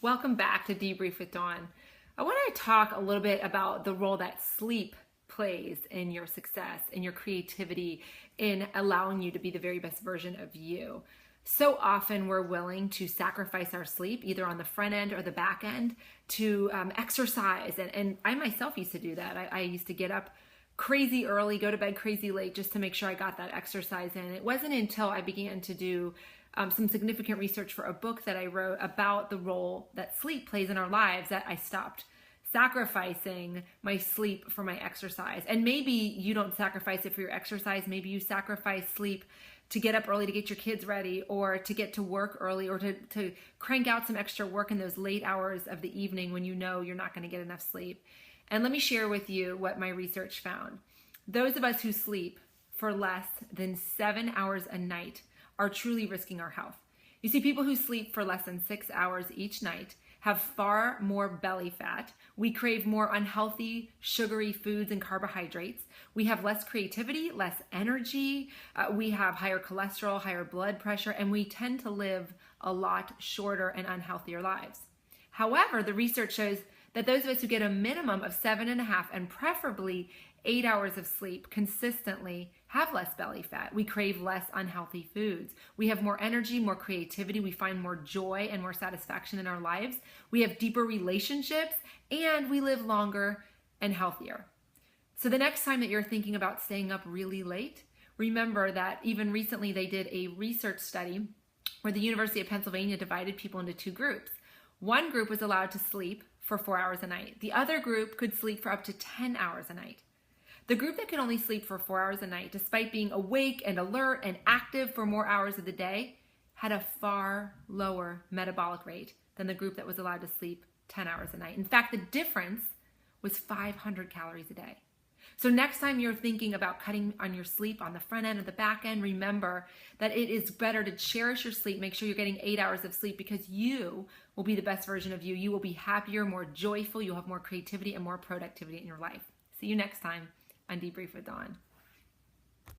Welcome back to Debrief with Dawn. I want to talk a little bit about the role that sleep plays in your success, in your creativity, in allowing you to be the very best version of you. So often we're willing to sacrifice our sleep, either on the front end or the back end, to exercise. And I myself used to do that. I used to get up crazy early, go to bed crazy late just to make sure I got that exercise in. It wasn't until I began to do some significant research for a book that I wrote about the role that sleep plays in our lives that I stopped sacrificing my sleep for my exercise. And maybe you don't sacrifice it for your exercise. Maybe you sacrifice sleep to get up early to get your kids ready, or to get to work early, or to crank out some extra work in those late hours of the evening when you know you're not going to get enough sleep. And let me share with you what my research found. Those of us who sleep for less than 7 hours a night are truly risking our health. You see, people who sleep for less than 6 hours each night have far more belly fat. We crave more unhealthy, sugary foods and carbohydrates. We have less creativity, less energy. We have higher cholesterol, higher blood pressure, and we tend to live a lot shorter and unhealthier lives. However, the research shows that those of us who get a minimum of 7.5 and preferably 8 hours of sleep consistently have less belly fat. We crave less unhealthy foods. We have more energy, more creativity. We find more joy and more satisfaction in our lives. We have deeper relationships, and we live longer and healthier. So the next time that you're thinking about staying up really late, remember that even recently they did a research study where the University of Pennsylvania divided people into two groups. One group was allowed to sleep for 4 hours a night. The other group could sleep for up to 10 hours a night. The group that could only sleep for 4 hours a night, despite being awake and alert and active for more hours of the day, had a far lower metabolic rate than the group that was allowed to sleep 10 hours a night. In fact, the difference was 500 calories a day. So next time you're thinking about cutting on your sleep on the front end or the back end, remember that it is better to cherish your sleep. Make sure you're getting 8 hours of sleep, because you will be the best version of you. You will be happier, more joyful. You'll have more creativity and more productivity in your life. See you next time on Debrief with Dawn.